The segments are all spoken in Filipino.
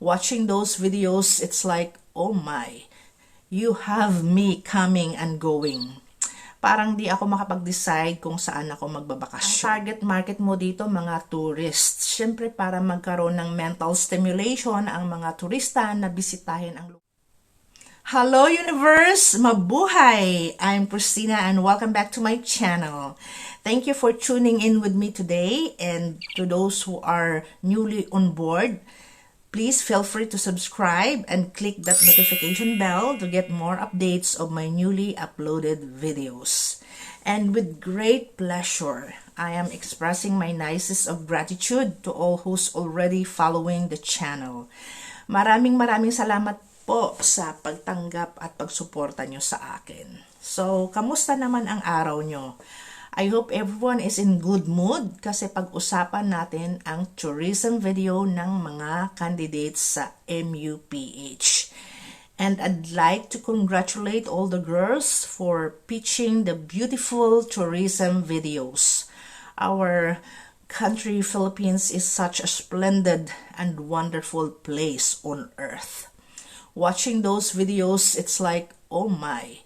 Watching those videos, it's like, oh my, you have me coming and going. Parang di ako makapag-decide kung saan ako magbabakasyon. Ang target market mo dito, mga tourists. Siyempre, para magkaroon ng mental stimulation ang mga turista na bisitahin ang lugar. Hello universe! Mabuhay! I'm Christina and welcome back to my channel. Thank you for tuning in with me today, and to those who are newly on board, please feel free to subscribe and click that notification bell to get more updates of my newly uploaded videos. And with great pleasure, I am expressing my nicest of gratitude to all who's already following the channel. Maraming salamat po sa pagtanggap at pagsuporta nyo sa akin. So, kamusta naman ang araw nyo? I hope everyone is in good mood kasi pag-usapan natin ang tourism video ng mga candidates sa MUPH. And I'd like to congratulate all the girls for pitching the beautiful tourism videos. Our country, Philippines, is such a splendid and wonderful place on earth. Watching those videos, it's like, oh my,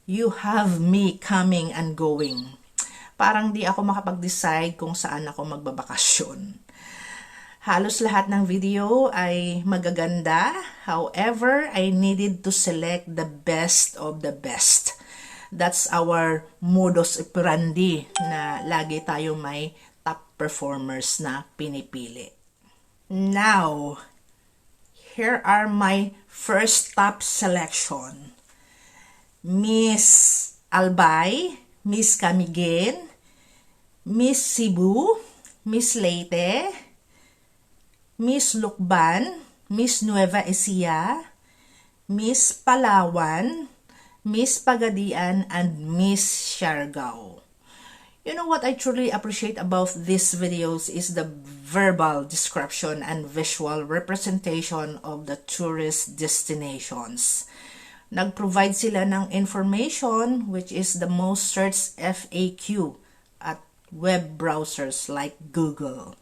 you have me coming and going. Parang di ako makapag-decide kung saan ako magbabakasyon. Halos lahat ng video ay magaganda. However, I needed to select the best of the best. That's our modus operandi na lagi tayo may top performers na pinipili. Now, here are my first top selection. Miss Albay, Miss Camiguin, Miss Cebu, Miss Leyte, Miss Lucban, Miss Nueva Ecija, Miss Palawan, Miss Pagadian, and Miss Siargao. You know what I truly appreciate about these videos is the verbal description and visual representation of the tourist destinations. Nag-provide sila ng information which is the most searched FAQ at web browsers like Google.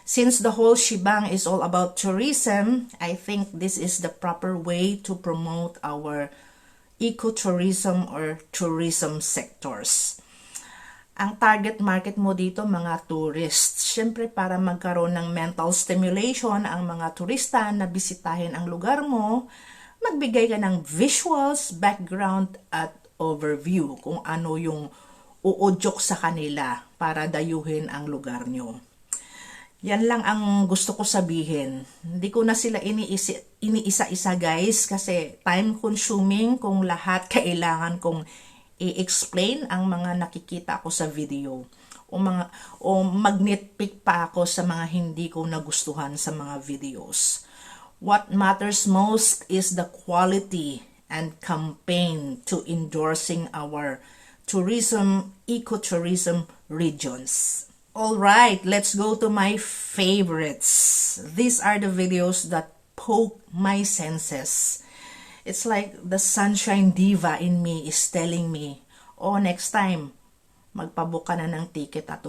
Since the whole shebang is all about tourism, I think this is the proper way to promote our ecotourism or tourism sectors. Ang target market mo dito, mga tourists. Siyempre, para magkaroon ng mental stimulation ang mga turista na bisitahin ang lugar mo, magbigay ka ng visuals, background, at overview kung ano yung uudyok sa kanila para dayuhin ang lugar nyo. Yan lang ang gusto ko sabihin. Hindi ko na sila iniisa-isa guys kasi time consuming kung lahat kailangan kong i-explain ang mga nakikita ko sa video o mag-nitpick pa ako sa mga hindi ko nagustuhan sa mga videos. What matters most is the quality and campaign to endorsing our tourism, ecotourism regions. Alright, let's go to my favorites. These are the videos that poke my senses. It's like the sunshine diva in me is telling me, oh, next time, magpabook ka na ng ticket at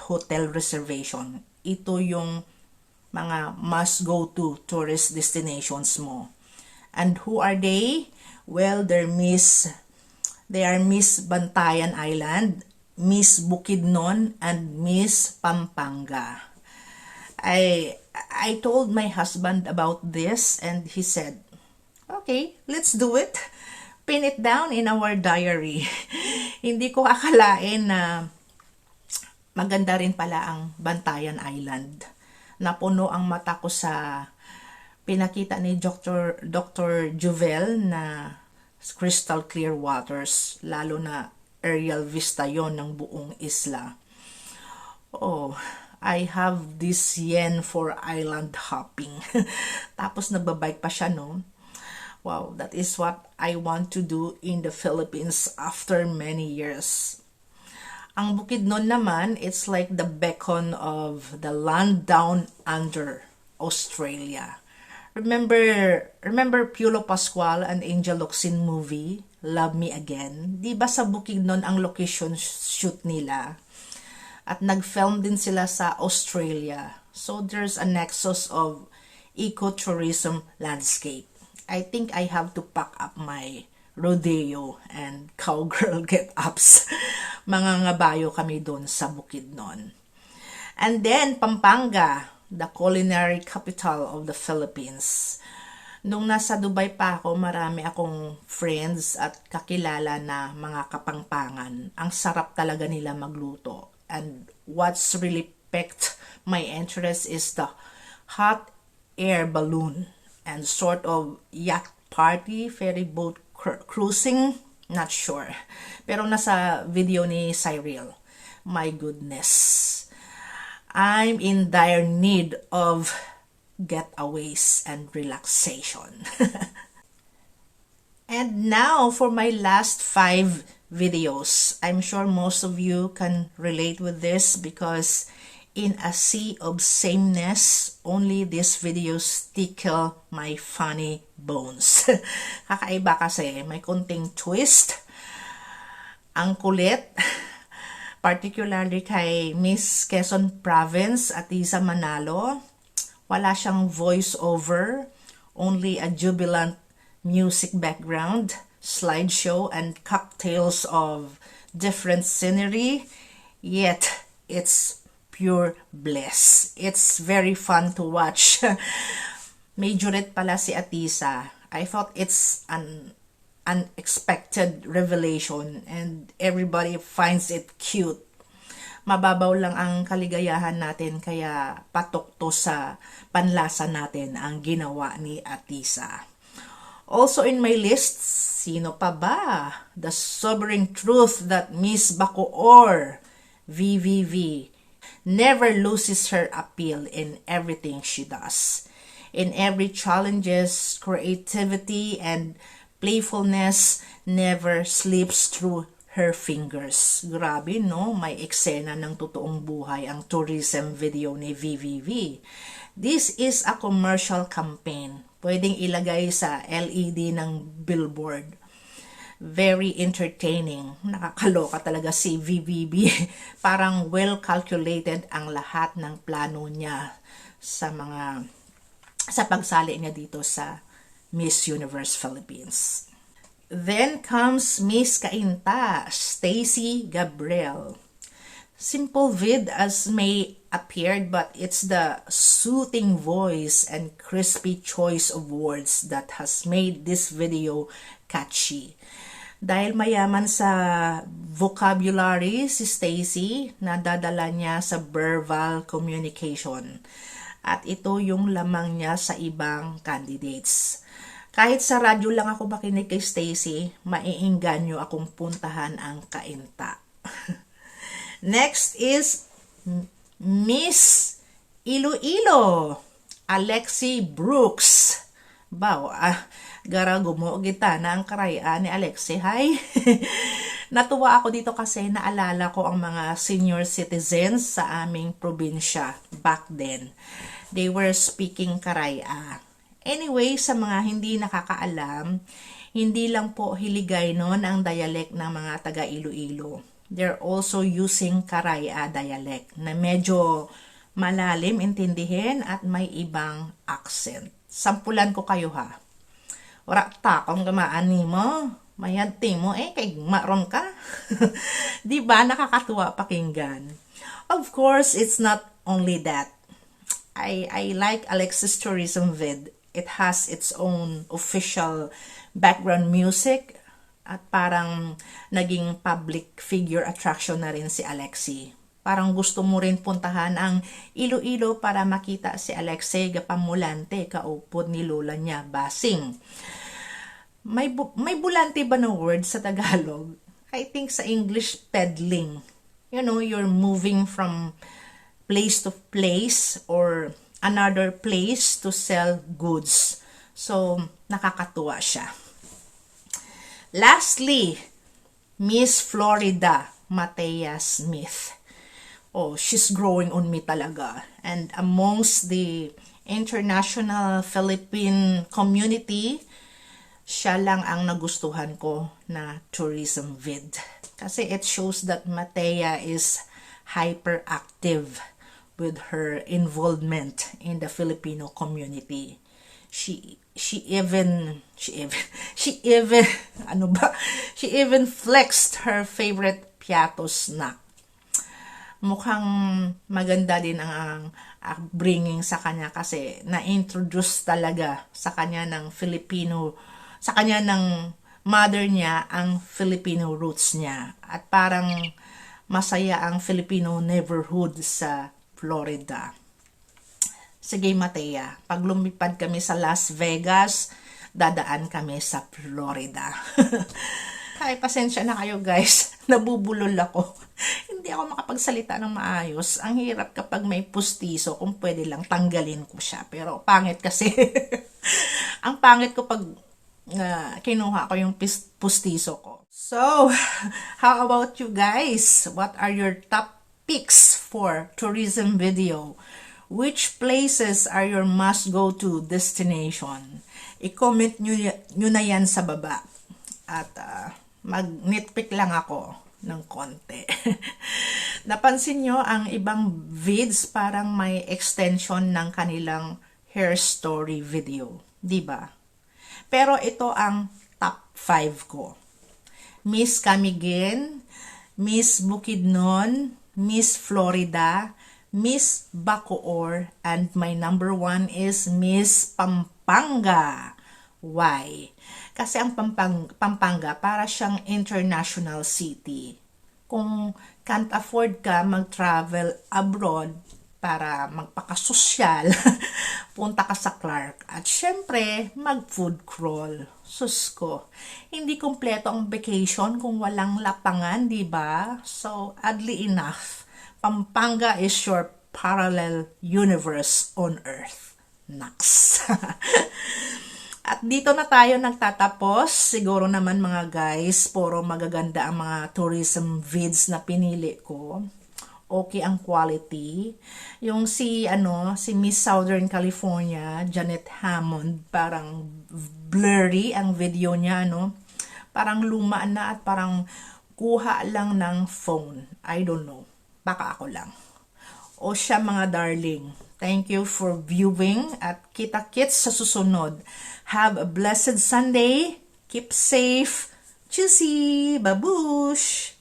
hotel reservation. Ito yung mga must-go-to tourist destinations mo. And who are they? Well, they are Miss Bantayan Island, Miss Bukidnon, and Miss Pampanga. I told my husband about this and he said, okay, let's do it. Pin it down in our diary. Hindi ko akalain na maganda rin pala ang Bantayan Island. Napuno ang mata ko sa pinakita ni Dr. Juvel na crystal clear waters, lalo na aerial vista yon ng buong isla. Oh, I have this yen for island hopping. Tapos nagbabike pa siya, no? Wow, that is what I want to do in the Philippines after many years. Ang Bukidnon naman, it's like the beacon of the land down under Australia. Remember Piolo Pascual and Angel Locsin movie, Love Me Again? Di ba sa Bukidnon ang location shoot nila? At nag-film din sila sa Australia. So there's a nexus of ecotourism landscape. I think I have to pack up my rodeo and cowgirl get-ups. Mga ngabayo kami doon sa bukid noon. And then, Pampanga, the culinary capital of the Philippines. Nung nasa Dubai pa ako, marami akong friends at kakilala na mga kapangpangan. Ang sarap talaga nila magluto. And what's really piqued my interest is the hot air balloon and sort of yacht party, ferry boat cruising, not sure. Pero nasa video ni Cyril. My goodness. I'm in dire need of getaways and relaxation. And now for my last 5 videos. I'm sure most of you can relate with this because in a sea of sameness, only these videos tickle my funny bones. Kakaiba kasi, may konting twist. Ang kulit, particularly kay Miss Quezon Province at Isa Manalo. Wala siyang voice-over, only a jubilant music background, slideshow, and cocktails of different scenery. Yet, it's pure bliss. It's very fun to watch. Majorette pala si Atisa. I thought it's an unexpected revelation and everybody finds it cute. Mababaw lang ang kaligayahan natin kaya patok to sa panlasa natin ang ginawa ni Atisa. Also in my list, sino pa ba? The sobering truth that Miss Bacoor, VVV, never loses her appeal in everything she does. In every challenges, creativity and playfulness never slips through her fingers. Grabe, no? May eksena ng totoong buhay ang tourism video ni VVV. This is a commercial campaign. Pwedeng ilagay sa LED ng billboard. Very entertaining. Nakakaloka talaga si VVV. Parang well calculated ang lahat ng plano niya sa pagsali niya dito sa Miss Universe Philippines. Then comes Miss Cainta, Stacy Gabriel. Simple vid as may appeared, but it's the soothing voice and crispy choice of words that has made this video catchy. Dahil mayaman sa vocabulary si Stacy, nadadala niya sa verbal communication. At ito yung lamang niya sa ibang candidates. Kahit sa radyo lang ako makinig kay Stacy, maiinganyo akong puntahan ang Cainta. Next is Miss Iloilo, Alexi Brooks. Baw, garagumo kita na ang karayaan ni Alexi. Hi! Natuwa ako dito kasi naalala ko ang mga senior citizens sa aming probinsya back then. They were speaking Karaya. Anyway, sa mga hindi nakakaalam, hindi lang po Hiligaynon ang dialect ng mga taga Iloilo. They're also using Karaya dialect na medyo malalim intindihin at may ibang accent. Sampulan ko kayo ha. Ora takong gamaan ni mo. Mayadti mo kay maron ka. Di ba nakakatuwa pakinggan? Of course, it's not only that. I like Alexis Tourism Vid. It has its own official background music at parang naging public figure attraction na rin si Alexi. Parang gusto mo rin puntahan ang Iloilo para makita si Alexi gapamulante kaupod ni lola niya, Basing. May bulante ba na word sa Tagalog? I think sa English, peddling. You know, you're moving from place to place or another place to sell goods. So, nakakatuwa siya. Lastly, Miss Florida, Matea Smith. Oh, she's growing on me talaga. And amongst the international Philippine community, siya lang ang nagustuhan ko na tourism vid. Kasi it shows that Matea is hyperactive with her involvement in the Filipino community. She even ano ba? She even flexed her favorite Piato snack. Mukhang maganda din ang bringing sa kanya kasi na-introduce talaga sa kanya ng mother niya ang Filipino roots niya. At parang masaya ang Filipino neighborhood sa Florida. Sige, Matea, pag lumipad kami sa Las Vegas, dadaan kami sa Florida. Ay, pasensya na kayo guys, nabubulol ako. Hindi ako makapagsalita ng maayos. Ang hirap kapag may pustiso, kung pwede lang tanggalin ko siya. Pero pangit kasi. Ang pangit ko pag kinuha ko yung pustiso ko. So, how about you guys? What are your top picks for tourism video? Which places are your must-go-to destination? I-comment nyo na yan sa baba. At mag-nitpick lang ako ng konti. Napansin nyo ang ibang vids parang may extension ng kanilang hair story video. Diba? Pero ito ang top 5 ko. Miss Camiguin, Miss Bukidnon, Miss Florida, Miss Bacoor, and my number 1 is Miss Pampanga. Why? Kasi ang Pampanga para siyang international city. Kung can't afford ka mag-travel abroad para magpakasosyal, punta ka sa Clark. At syempre, mag-food crawl. Sus ko, hindi kompleto ang vacation kung walang lapangan, di ba? So, oddly enough, Pampanga is your parallel universe on Earth. Naks. At dito na tayo nagtatapos. Siguro naman mga guys, puro magaganda ang mga tourism vids na pinili ko. Okay ang quality. Yung si Miss Southern California, Janet Hammond, parang blurry ang video niya, Parang luma na at parang kuha lang ng phone. I don't know. Baka ako lang. O siya mga darling. Thank you for viewing at kita-kits sa susunod. Have a blessed Sunday. Keep safe. Tschüssi. Babush.